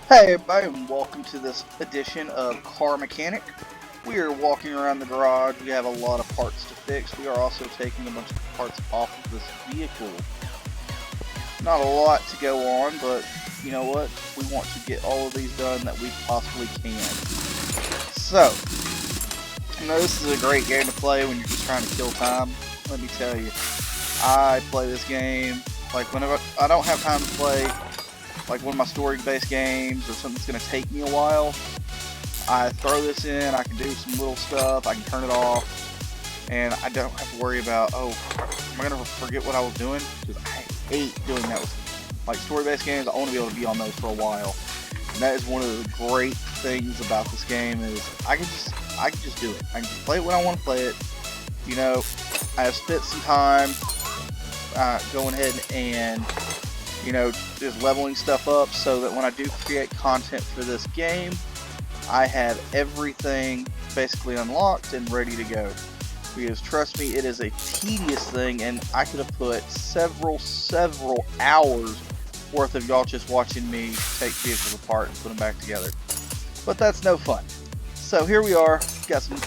Hey everybody, and welcome to this edition of Car Mechanic. We are walking around the garage. We have a lot of parts to fix. We are also taking a bunch of parts off of this vehicle. Not a lot to go on, but you know what? We want to get all of these done that we possibly can. So, you know, this is a great game to play when you're just trying to kill time. Let me tell you, I play this game like whenever I don't have time to play like one of my story-based games or something that's going to take me a while. I throw this in, I can do some little stuff, I can turn it off, and I don't have to worry about, oh, am I going to forget what I was doing? Because I hate doing that with like story-based games. I want to be able to be on those for a while. And that is one of the great things about this game is I can just do it. I can just play it when I want to play it. You know, I have spent some time going ahead and, you know, just leveling stuff up so that when I do create content for this game, I have everything basically unlocked and ready to go. Because trust me, it is a tedious thing, and I could have put several hours worth of y'all just watching me take vehicles apart and put them back together. But that's no fun. So here we are, got some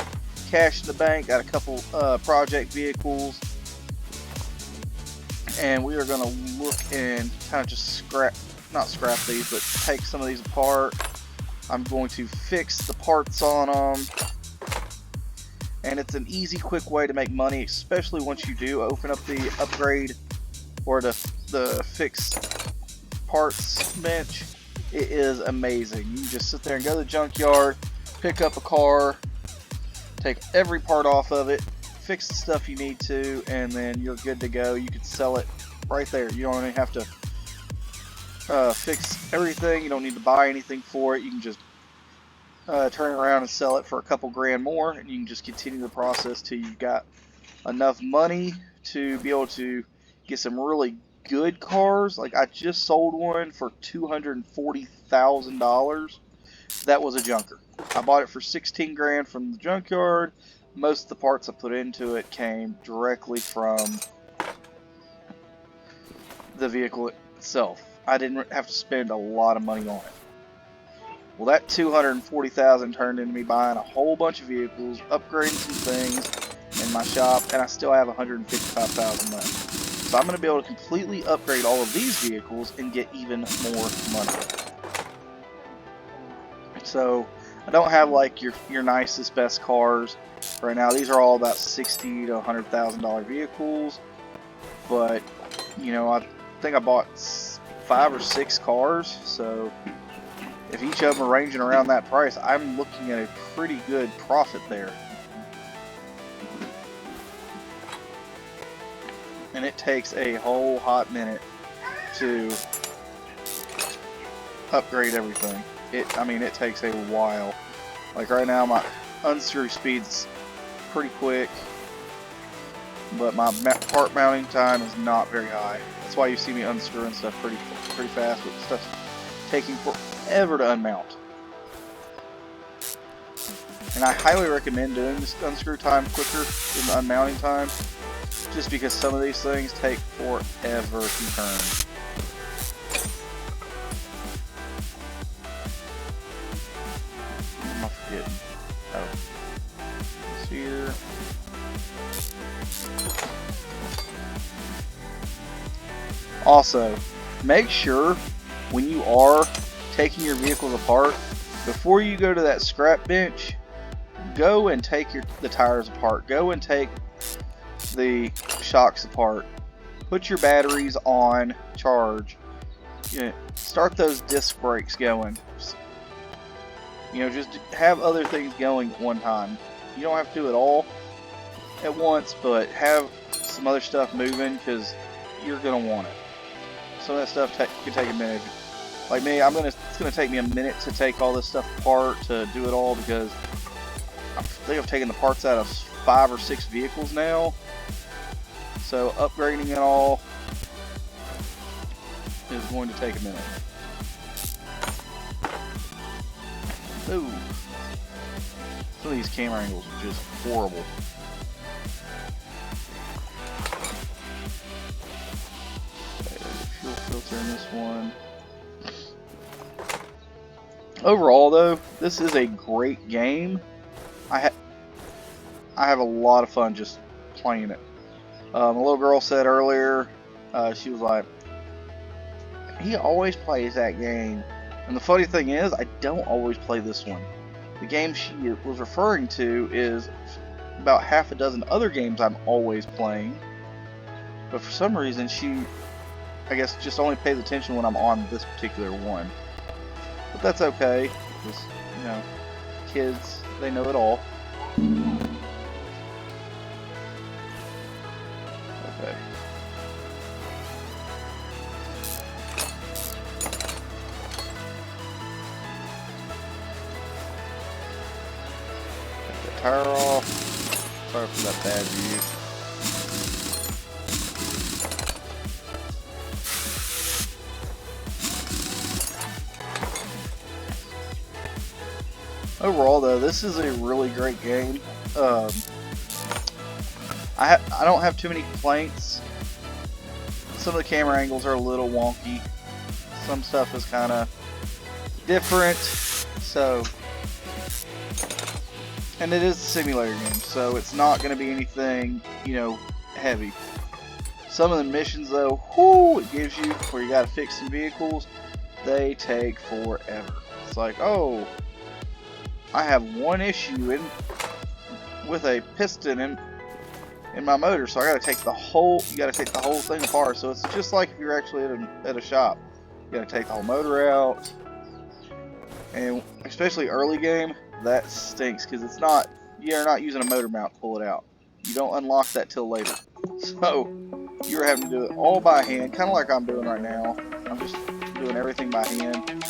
cash in the bank, got a couple project vehicles, and we are going to look and kind of just not scrap these, but take some of these apart. I'm going to fix the parts on them, and it's an easy, quick way to make money, especially once you do open up the upgrade or the fix parts bench. It is amazing. You just sit there and go to the junkyard, pick up a car, take every part off of it, fix the stuff you need to, and then you're good to go. You can sell it right there. You don't even have to fix everything. You don't need to buy anything for it. You can just turn it around and sell it for a couple grand more, and you can just continue the process till you've got enough money to be able to get some really good cars. Like I just sold one for $240,000. That was a junker. I bought it for 16 grand from the junkyard. Most of the parts I put into it came directly from the vehicle itself. I didn't have to spend a lot of money on it. Well, that $240,000 turned into me buying a whole bunch of vehicles, upgrading some things in my shop, and I still have $155,000 left. So I'm going to be able to completely upgrade all of these vehicles and get even more money. So I don't have like your nicest, best cars right now. These are all about $60,000 to $100,000 vehicles, but you know, I think I bought 5 or 6 cars, so if each of them are ranging around that price, I'm looking at a pretty good profit there. And it takes a whole hot minute to upgrade everything. I mean, it takes a while. Like right now, my unscrew speed's pretty quick, but my part mounting time is not very high. That's why you see me unscrewing stuff pretty fast, but stuff's taking forever to unmount. And I highly recommend doing this unscrew time quicker than the unmounting time, just because some of these things take forever to turn. What am I forgetting? Oh, this here. Also, make sure when you are taking your vehicles apart, before you go to that scrap bench, go and take the tires apart. Go and take the shocks apart. Put your batteries on charge. You know, start those disc brakes going. You know, just have other things going at one time. You don't have to do it all at once, but have some other stuff moving because you're gonna want it. Some of that stuff can take a minute. Like me, it's gonna take me a minute to take all this stuff apart to do it all because I think I've taken the parts out of 5 or 6 vehicles now. So upgrading it all is going to take a minute. Ooh. Some of these camera angles are just horrible. Okay, fuel filter in this one. Overall, though, this is a great game. I have a lot of fun just playing it. A little girl said earlier, she was like, he always plays that game. And the funny thing is, I don't always play this one. The game she was referring to is about half a dozen other games I'm always playing. But for some reason, she, I guess, just only pays attention when I'm on this particular one. But that's okay, because, you know, kids, they know it all. Okay. Take the tire off. Sorry for that bad view. Overall, though, this is a really great game. I don't have too many complaints. Some of the camera angles are a little wonky. Some stuff is kind of different. So, and it is a simulator game, so it's not going to be anything, you know, heavy. Some of the missions, though, whoo, it gives you where you got to fix some vehicles. They take forever. It's like, oh, I have one issue with a piston in my motor, so I gotta take the whole thing apart. So it's just like if you're actually at a shop. You gotta take the whole motor out, and especially early game, that stinks because you're not using a motor mount to pull it out. You don't unlock that till later. So you're having to do it all by hand, kind of like I'm doing right now. I'm just doing everything by hand,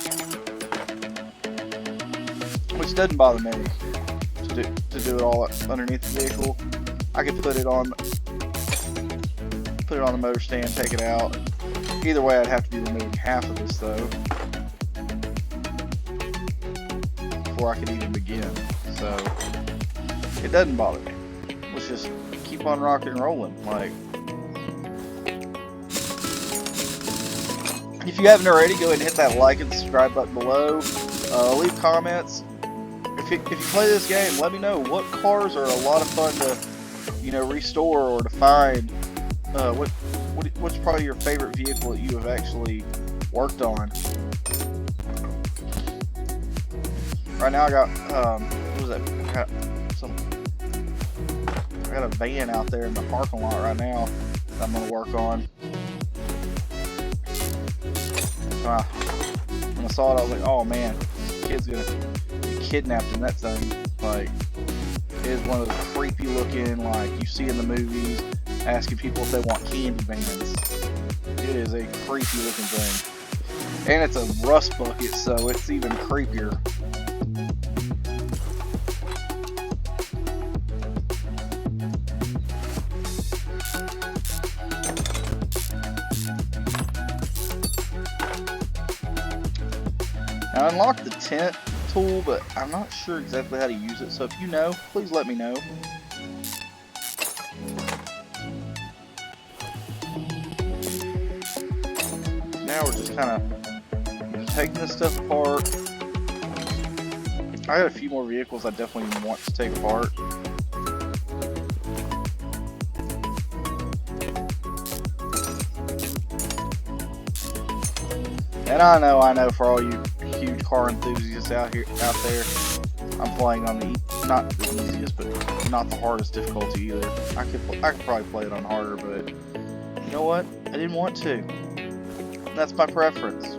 which doesn't bother me to do it all underneath the vehicle. I could put it on the motor stand, take it out. Either way, I'd have to be removing half of this though before I could even begin. So it doesn't bother me. Let's just keep on rocking and rolling. Like, if you haven't already, go ahead and hit that like and subscribe button below. Leave comments. If you play this game, let me know what cars are a lot of fun to, you know, restore or to find. What's probably your favorite vehicle that you have actually worked on? Right now I got what was that? I got a van out there in the parking lot right now that I'm gonna work on. When I saw it, I was like, oh man, this kid's gonna be kidnapped in that thing. Like, it is one of the creepy looking, like you see in the movies, asking people if they want candy vans. It is a creepy looking thing. And it's a rust bucket, so it's even creepier. Now I unlocked the tent tool, but I'm not sure exactly how to use it, so if you know, please let me know. Now we're just kind of taking this stuff apart. I got a few more vehicles I definitely want to take apart. And I know for all you huge car enthusiasts out there, I'm playing on not the easiest, but not the hardest difficulty either. I could probably play it on harder, but you know what? I didn't want to. That's my preference.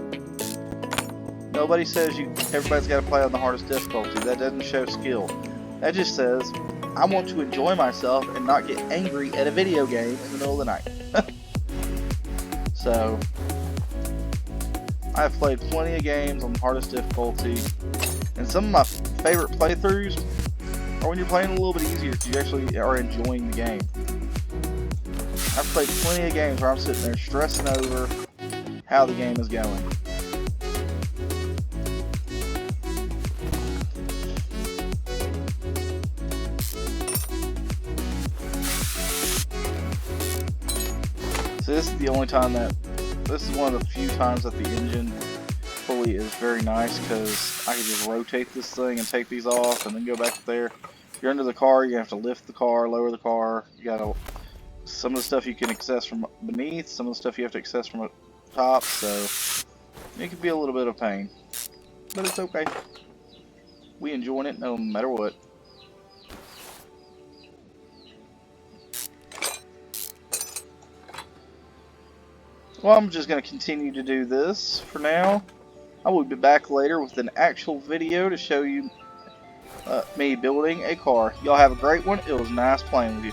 Nobody says everybody's got to play on the hardest difficulty. That doesn't show skill. That just says I want to enjoy myself and not get angry at a video game in the middle of the night. So I've played plenty of games on the hardest difficulty, and some of my favorite playthroughs are when you're playing a little bit easier because you actually are enjoying the game. I've played plenty of games where I'm sitting there stressing over how the game is going. So this is one of the few times that the engine pulley is very nice because I can just rotate this thing and take these off and then go back there. If you're under the car, you have to lift the car, lower the car. You gotta, some of the stuff you can access from beneath, some of the stuff you have to access from the top, so it can be a little bit of pain. But it's okay. We enjoying it no matter what. Well, I'm just going to continue to do this for now. I will be back later with an actual video to show you me building a car. Y'all have a great one. It was nice playing with you.